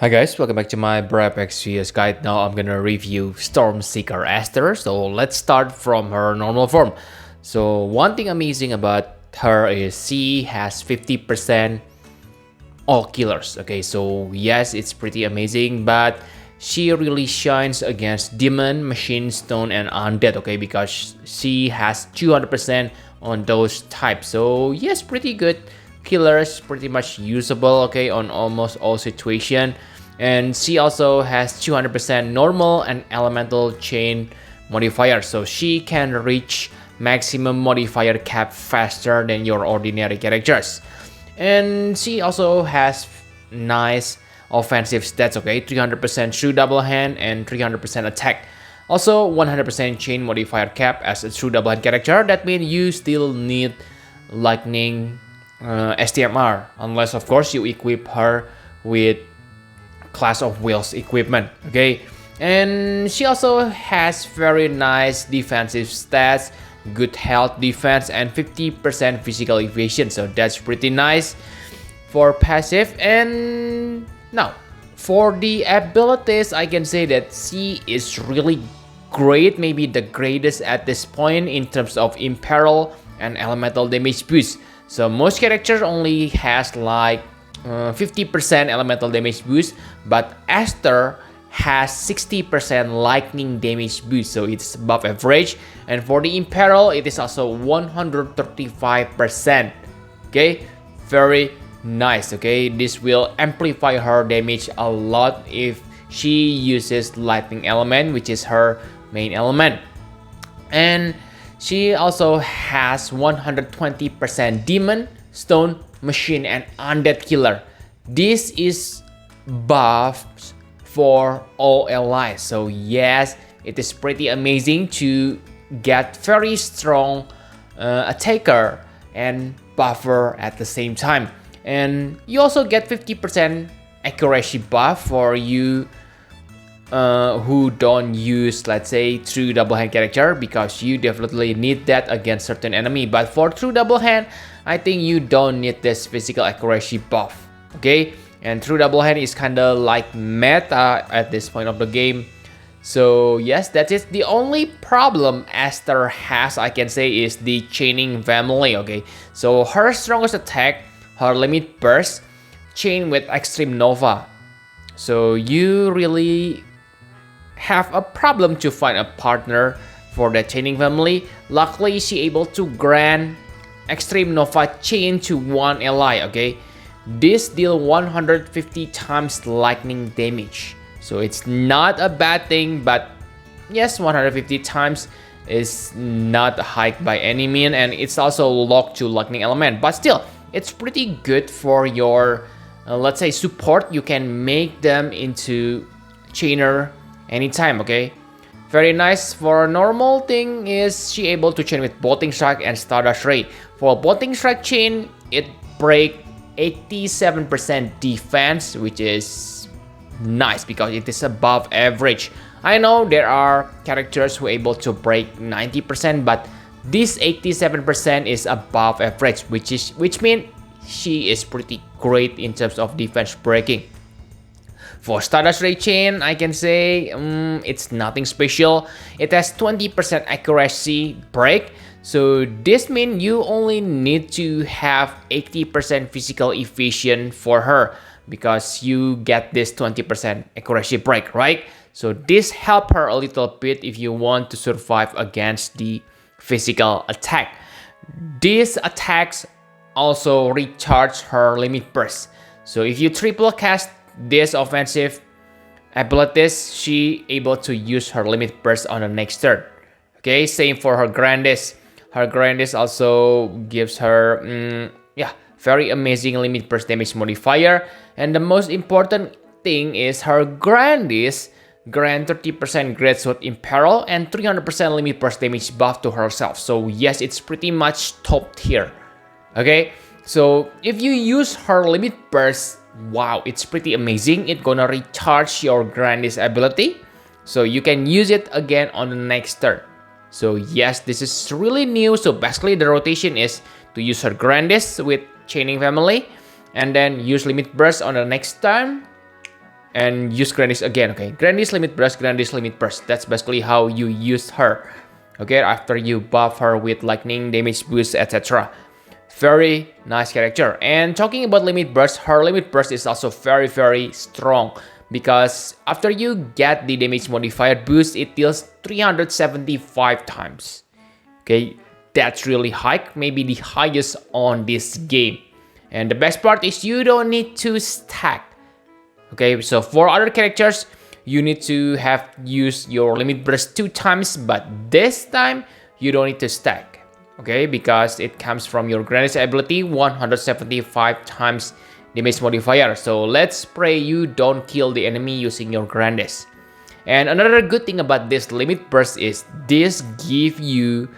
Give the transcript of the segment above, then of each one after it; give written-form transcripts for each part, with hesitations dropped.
Hi guys, welcome back to my Brave XVS guide. Now I'm gonna review Stormseeker Esther. So let's start from her normal form. So one thing amazing about her is she has 50% all killers. Okay, so yes, it's pretty amazing, but she really shines against demon, machine, stone, and undead. Okay, because she has 200% on those types. So yes, pretty good killers, pretty much usable. Okay, on almost all situation. And she also has 200% normal and elemental chain modifier, so she can reach maximum modifier cap faster than your ordinary characters. And she also has nice offensive stats, okay, 300% true double hand and 300% attack. Also 100% chain modifier cap as a true double hand character. That means you still need lightning STMR, unless of course you equip her with class of wheels equipment. Okay, and she also has very nice defensive stats, good health defense, and 50% physical evasion, so that's pretty nice for passive. And now for the abilities, I can say that she is really great, maybe the greatest at this point in terms of imperil and elemental damage boost. So most characters only has like 50% elemental damage boost, but Esther has 60% lightning damage boost, so it's above average. And for the imperil, it is also 135%. Okay, very nice. Okay, this will amplify her damage a lot if she uses lightning element, which is her main element. And she also has 120% demon, stone, machine, and undead killer. This is buffs for all allies, so yes, it is pretty amazing to get very strong attacker and buffer at the same time. And you also get 50% accuracy buff for you who don't use, let's say, true double hand character, because you definitely need that against certain enemy. But for true double hand, I think you don't need this physical accuracy buff. Okay, and true double hand is kind of like meta at this point of the game. So yes, that is the only problem Esther has, I can say, is the chaining family. Okay, so her strongest attack, her limit burst, chain with extreme nova. So you really have a problem to find a partner for the chaining family. Luckily, she able to grant extreme nova chain to one ally. Okay, this deal 150 times lightning damage, so it's not a bad thing. But yes, 150 times is not a hike by any mean, and it's also locked to lightning element, but still it's pretty good for your let's say support. You can make them into chainer anytime. Okay, very nice. For a normal thing is she able to chain with bolting strike and stardust ray. For bolting strike chain, it break 87% defense, which is nice because it is above average. I know there are characters who are able to break 90%, but this 87% is above average, which means she is pretty great in terms of defense breaking. For Stardust Ray Chain, I can say it's nothing special. It has 20% accuracy break, so this means you only need to have 80% physical evasion for her, because you get this 20% accuracy break, right? So this help her a little bit if you want to survive against the physical attack. These attacks also recharge her limit burst. So if you triple cast this offensive abilities, she able to use her limit burst on the next turn. Okay, same for her Grandis. Her Grandis also gives her very amazing limit burst damage modifier. And the most important thing is her Grandis grant 30% great sword imperil and 300% limit burst damage buff to herself. So yes, it's pretty much top tier. Okay, so if you use her limit burst, wow, it's pretty amazing. It's gonna recharge your Grandis ability, so you can use it again on the next turn. So yes, this is really new. So basically the rotation is to use her Grandis with chaining family, and then use limit burst on the next turn, and use Granny's again. Okay, Granny's limit burst, Granny's limit burst. That's basically how you use her. Okay, after you buff her with lightning, damage boost, etc. Very nice character. And talking about limit burst, her limit burst is also very strong, because after you get the damage modifier boost, it deals 375 times. Okay, that's really high, maybe the highest on this game. And the best part is you don't need to stack. Okay, so for other characters, you need to have used your limit burst 2 times, but this time you don't need to stack. Okay, because it comes from your Granny's ability, 175 times damage modifier. So let's pray you don't kill the enemy using your Granny's. And another good thing about this limit burst is this gives you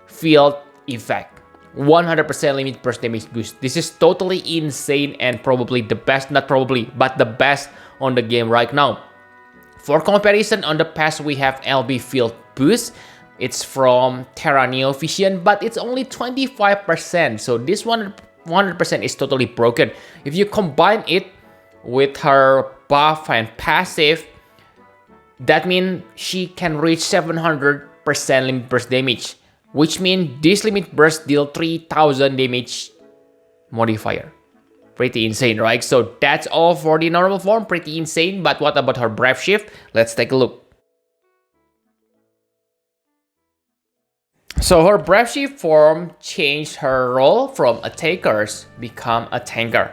field effect. 100% limit burst damage boost. This is totally insane and probably the best, not probably, but the best on the game right now. For comparison, on the past we have LB field boost. It's from Terra Neo Vision, but it's only 25%. So this 100% is totally broken. If you combine it with her buff and passive, that means she can reach 700% limit burst damage, which means this limit burst deal 3000 damage modifier. Pretty insane, right? So that's all for the normal form, pretty insane. But what about her Brave Shift? Let's take a look. So her Brave Shift form changed her role from attackers become a tanker.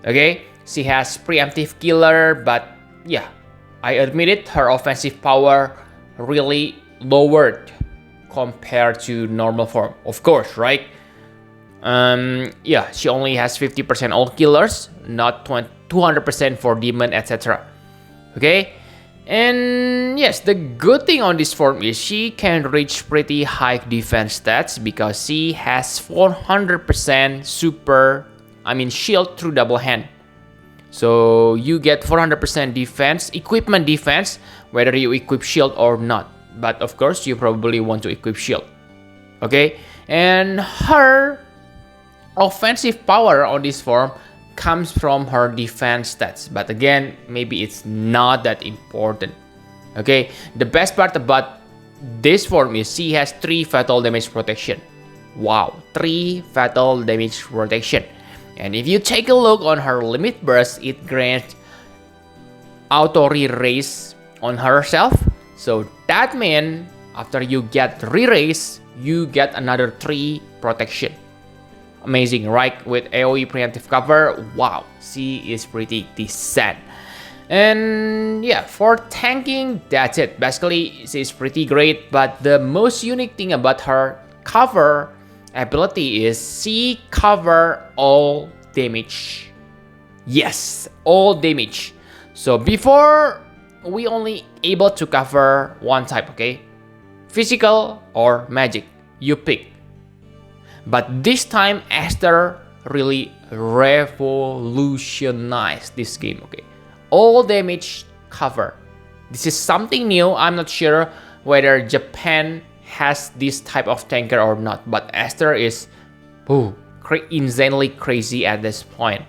Okay, she has preemptive killer, but yeah, I admit it, her offensive power really lowered compared to normal form, of course, right? Yeah, she only has 50% all killers, not 200% for demon, etc. Okay, and yes, the good thing on this form is she can reach pretty high defense stats because she has 400% shield through double hand. So you get 400% defense, equipment defense, whether you equip shield or not. But of course, you probably want to equip shield. Okay, and her offensive power on this form comes from her defense stats, but again, maybe it's not that important. Okay, the best part about this form is she has 3 fatal damage protection. Wow, 3 fatal damage protection. And if you take a look on her limit burst, it grants auto re-raise on herself. So that means after you get re-raise, you get another 3 protection. Amazing, right? With AoE preemptive cover, wow, she is pretty decent. And yeah, for tanking, that's it. Basically, she's pretty great, but the most unique thing about her cover ability is she cover all damage. Yes, all damage. So before, we only able to cover one type, okay? Physical or magic, you pick. But this time, Esther really revolutionized this game, okay? All damage cover. This is something new. I'm not sure whether Japan has this type of tanker or not, but Esther is insanely crazy at this point.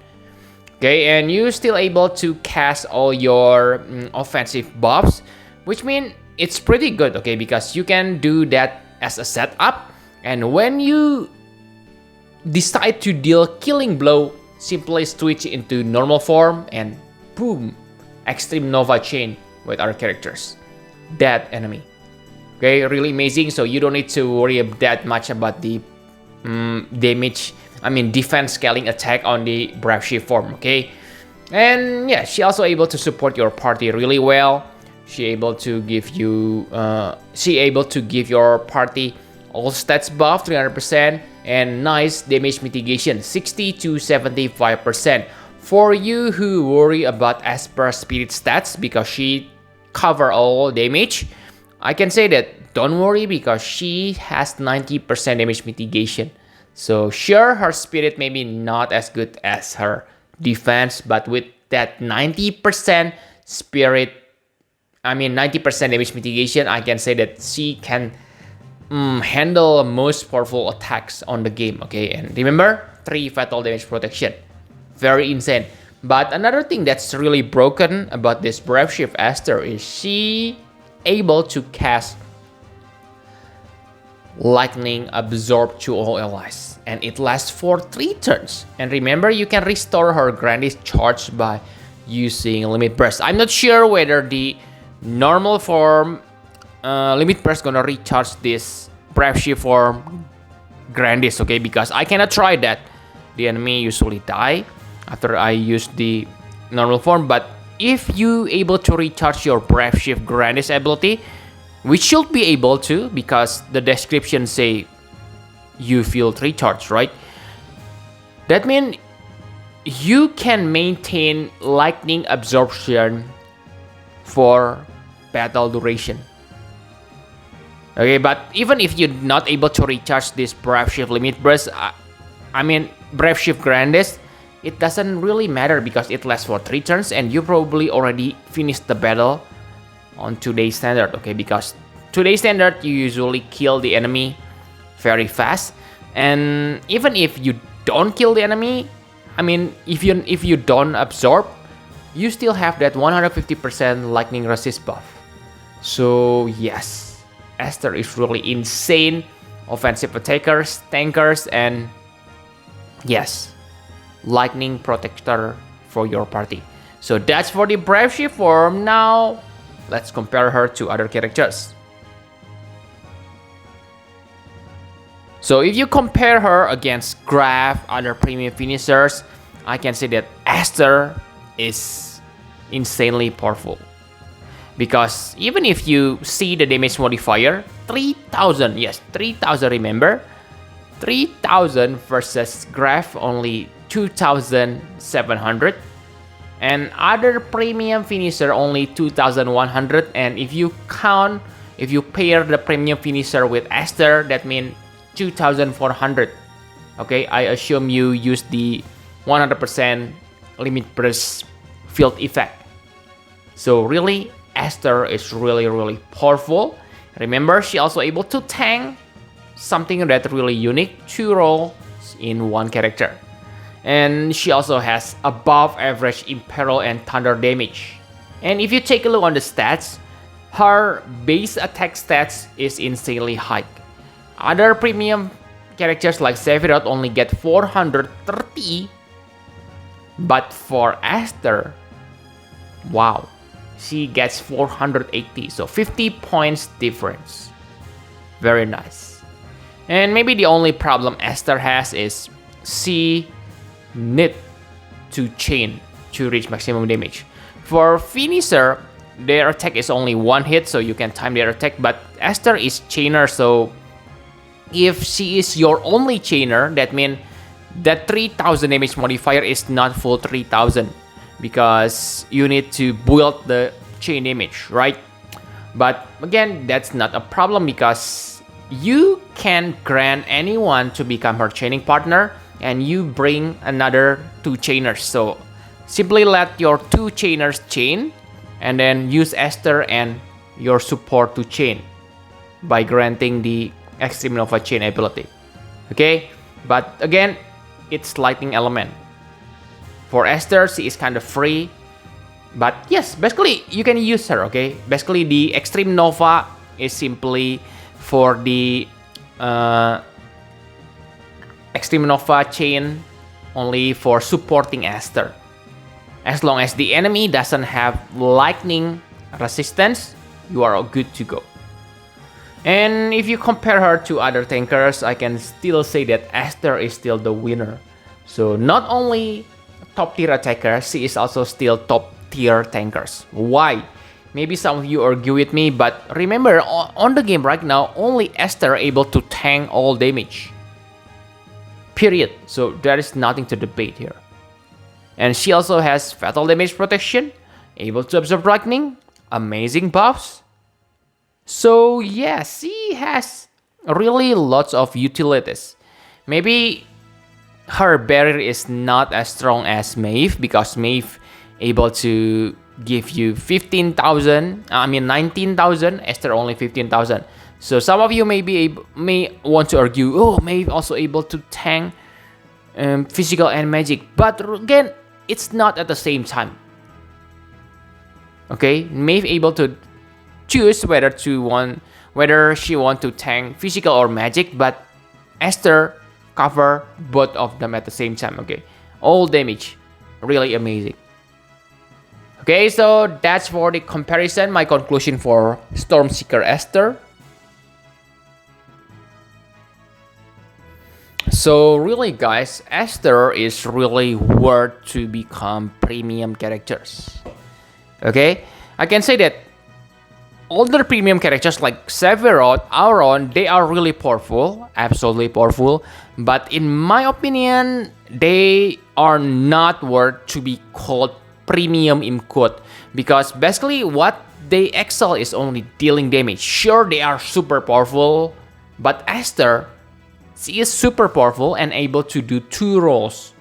Okay, and you're still able to cast all your offensive buffs, which means it's pretty good, okay? Because you can do that as a setup, and when you decide to deal killing blow, simply switch into normal form and boom, extreme nova chain with our characters. Dead enemy. Okay, really amazing. So you don't need to worry that much about the defense scaling attack on the Brave Shift form, okay? And yeah, she also able to support your party really well. She able to give you your party all stats buff 300% and nice damage mitigation 60 to 75%. For you who worry about Esper spirit stats because she cover all damage, I can say that don't worry because she has 90% damage mitigation. So sure, her spirit may be not as good as her defense, but with that 90% damage mitigation, I can say that she can handle most powerful attacks on the game, okay? And remember, 3 fatal damage protection. Very insane. But another thing that's really broken about this Brave Shift Esther is she able to cast Lightning Absorb to all allies, and it lasts for 3 turns. And remember, you can restore her Grandis charge by using Limit Burst. I'm not sure whether the normal form Limit Burst gonna recharge this Brave Shift form Grandis, okay? Because I cannot try that. The enemy usually die after I use the normal form, but if you able to recharge your Brave Shift Grandis ability, we should be able to, because the description say you feel recharged, right? That means you can maintain lightning absorption for battle duration. Okay, but even if you're not able to recharge this Brave Shift Limit Burst, Brave Shift Grandis, it doesn't really matter because it lasts for 3 turns and you probably already finished the battle on today's standard, okay? Because today's standard, you usually kill the enemy very fast, and even if you don't kill the enemy, if you don't absorb, you still have that 150% lightning resist buff. So yes, Esther is really insane offensive attackers, tankers, and yes, lightning protector for your party. So that's for the Brave Shift form. Now let's compare her to other characters. So if you compare her against Graf, other premium finishers, I can say that Esther is insanely powerful. Because even if you see the damage modifier, 3000, yes, 3000, remember? 3000 versus Graf only 2700. And other premium finisher only 2100. And if you pair the premium finisher with Esther, that means 2400. Okay, I assume you use the 100% Limit Burst field effect. So really, Esther is really powerful. Remember, she also able to tank, something that's really unique, 2 roles in one character. And she also has above average Imperial and Thunder damage. And if you take a look on the stats, her base attack stats is insanely high. Other premium characters like Sephiroth only get 430, but for Esther, wow, she gets 480, so 50 points difference. Very nice. And maybe the only problem Esther has is she need to chain to reach maximum damage. For finisher, their attack is only 1 hit, so you can time their attack, but Esther is chainer, so if she is your only chainer, that means that 3000 damage modifier is not full 3000, because you need to build the chain damage, right? But again, that's not a problem because you can grant anyone to become her chaining partner and you bring another 2 chainers. So simply let your 2 chainers chain and then use Esther and your support to chain by granting the Extreme Nova chain ability. Okay, but again, it's lightning element. For Esther, she is kind of free, but yes, basically you can use her. Okay, basically the Extreme Nova is simply for the Extreme Nova chain only for supporting Esther. As long as the enemy doesn't have lightning resistance, you are good to go. And if you compare her to other tankers, I can still say that Esther is still the winner. So not only top tier attacker, she is also still top tier tankers. Why? Maybe some of you argue with me, but remember, on the game right now, only Esther able to tank all damage. Period. So there is nothing to debate here. And she also has fatal damage protection, able to absorb lightning, amazing buffs. So yeah, she has really lots of utilities. Maybe her barrier is not as strong as Maeve, because Maeve able to give you 19,000, Esther only 15,000. So some of you may want to argue, oh, Maeve also able to tank physical and magic. But again, it's not at the same time. Okay, May able to choose whether she want to tank physical or magic, but Esther cover both of them at the same time. Okay, all damage, really amazing. Okay, so that's for the comparison, my conclusion for Stormseeker Esther. So really guys, Esther is really worth to become premium characters. Okay, I can say that older premium characters like Sephiroth, Auron, they are really powerful, absolutely powerful. But in my opinion, they are not worth to be called premium in quote, because basically what they excel is only dealing damage. Sure, they are super powerful, but Esther, she is super powerful and able to do two roles.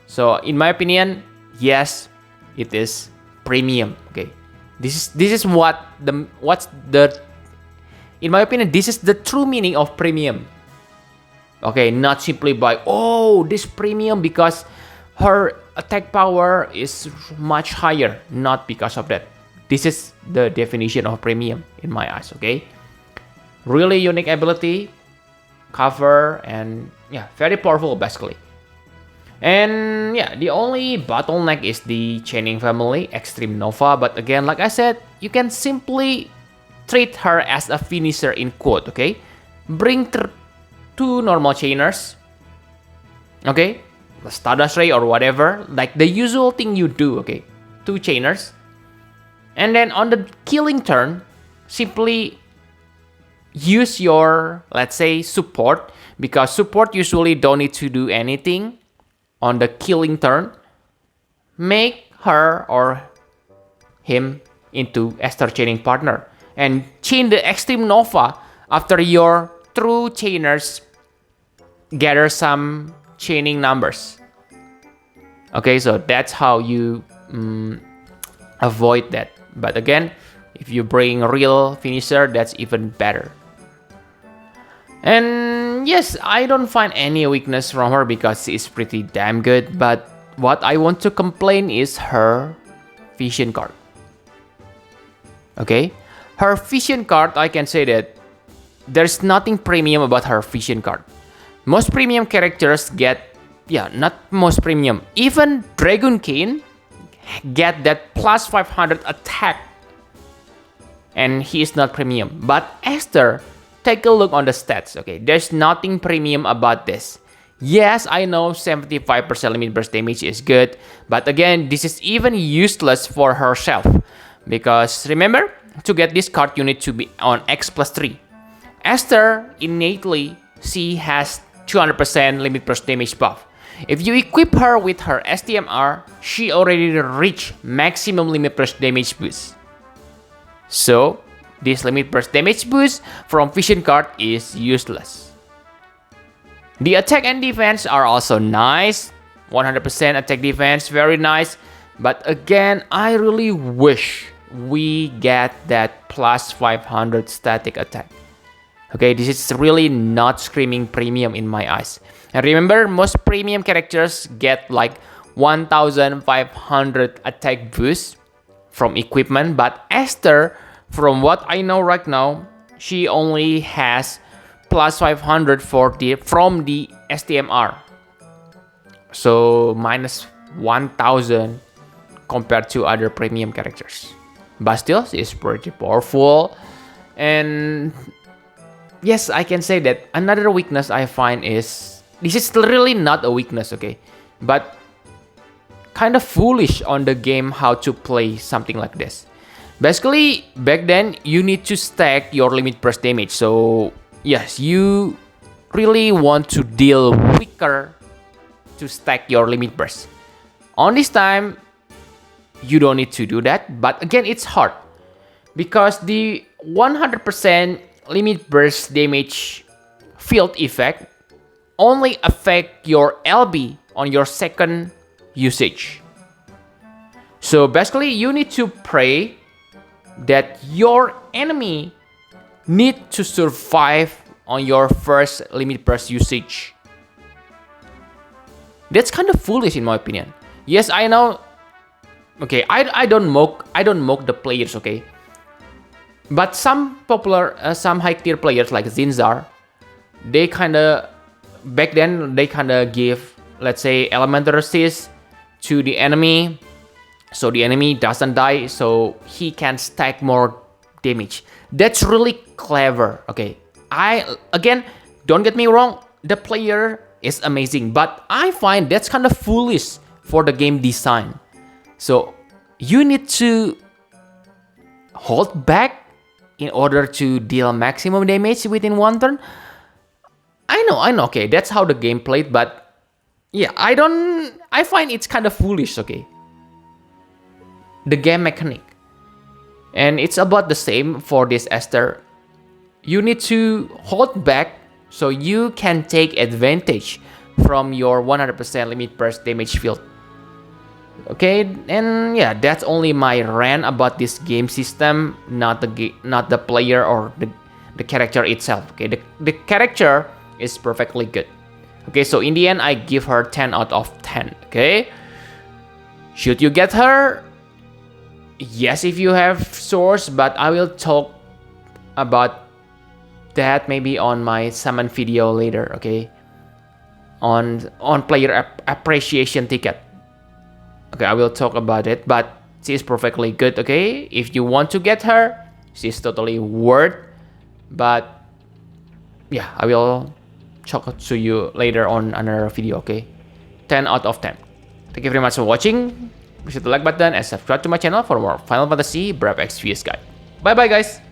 So in my opinion, yes, it is premium. Okay, this is what's the in my opinion, this is the true meaning of premium. Okay, not simply by this premium because her attack power is much higher, not because of that. This is the definition of premium in my eyes. Okay, really unique ability, cover, and yeah, very powerful basically. And yeah, the only bottleneck is the chaining family, Extreme Nova. But again, like I said, you can simply treat her as a finisher in quote. Okay, bring two normal chainers. Okay, Stardust Ray or whatever, like the usual thing you do. Okay, two chainers, and then on the killing turn, simply use your, let's say, support, because support usually don't need to do anything on the killing turn. Make her or him into Esther chaining partner and chain the Extreme Nova after your true chainers gather some chaining numbers. Okay, so that's how you avoid that. But again, if you bring a real finisher, that's even better. And yes, I don't find any weakness from her because she is pretty damn good. But what I want to complain is her vision card. Okay, her vision card, I can say that there's nothing premium about her vision card. Most premium characters get, not most premium, even Dragon King get that plus 500 attack, and he is not premium. But Esther, take a look on the stats. Okay, there's nothing premium about this. Yes, I know 75% limit burst damage is good, but again, this is even useless for herself, because remember, to get this card you need to be on X plus 3. Esther, innately, she has 200% limit burst damage buff. If you equip her with her STMR, she already reached maximum limit burst damage boost. So, this limit burst damage boost from vision card is useless. The attack and defense are also nice. 100% attack defense, very nice. But again, I really wish we get that plus 500 static attack. Okay, this is really not screaming premium in my eyes. And remember, most premium characters get like 1500 attack boost from equipment, but Esther, from what I know right now, she only has plus 500 from the STMR. So minus 1000 compared to other premium characters. But still, she is pretty powerful. And yes, I can say that another weakness I find is, this is really not a weakness, okay? But kind of foolish on the game how to play something like this. Basically, back then, you need to stack your limit burst damage. So, yes, you really want to deal weaker to stack your limit burst. On this time, you don't need to do that. But again, it's hard, because the 100% limit burst damage field effect only affect your LB on your second usage. So basically, you need to pray that your enemy need to survive on your first limit burst usage. That's kind of foolish in my opinion. Yes, I know. Okay, I don't mock the players, okay? But some popular, some high tier players like Zinzar, they kinda, back then, they kinda give, let's say, elemental resist to the enemy, so the enemy doesn't die, so he can stack more damage. That's really clever, okay? Again, don't get me wrong, the player is amazing, but I find that's kind of foolish for the game design. So you need to hold back in order to deal maximum damage within one turn. I know, okay, that's how the game played, but yeah, I find it's kind of foolish, okay? The game mechanic. And it's about the same for this Esther. You need to hold back so you can take advantage from your 100% limit burst damage field. Okay, and yeah, that's only my rant about this game system, not the player or the character itself. Okay, the character is perfectly good. Okay, so in the end, I give her 10 out of 10. Okay, should you get her? Yes, if you have source, but I will talk about that maybe on my summon video later. Okay, on player appreciation ticket. Okay, I will talk about it, but she's perfectly good, okay? If you want to get her, she's totally worth. But yeah, I will talk to you later on another video, okay? 10 out of 10. Thank you very much for watching. Please hit the like button and subscribe to my channel for more Final Fantasy Brave Exvius guide. Bye bye guys!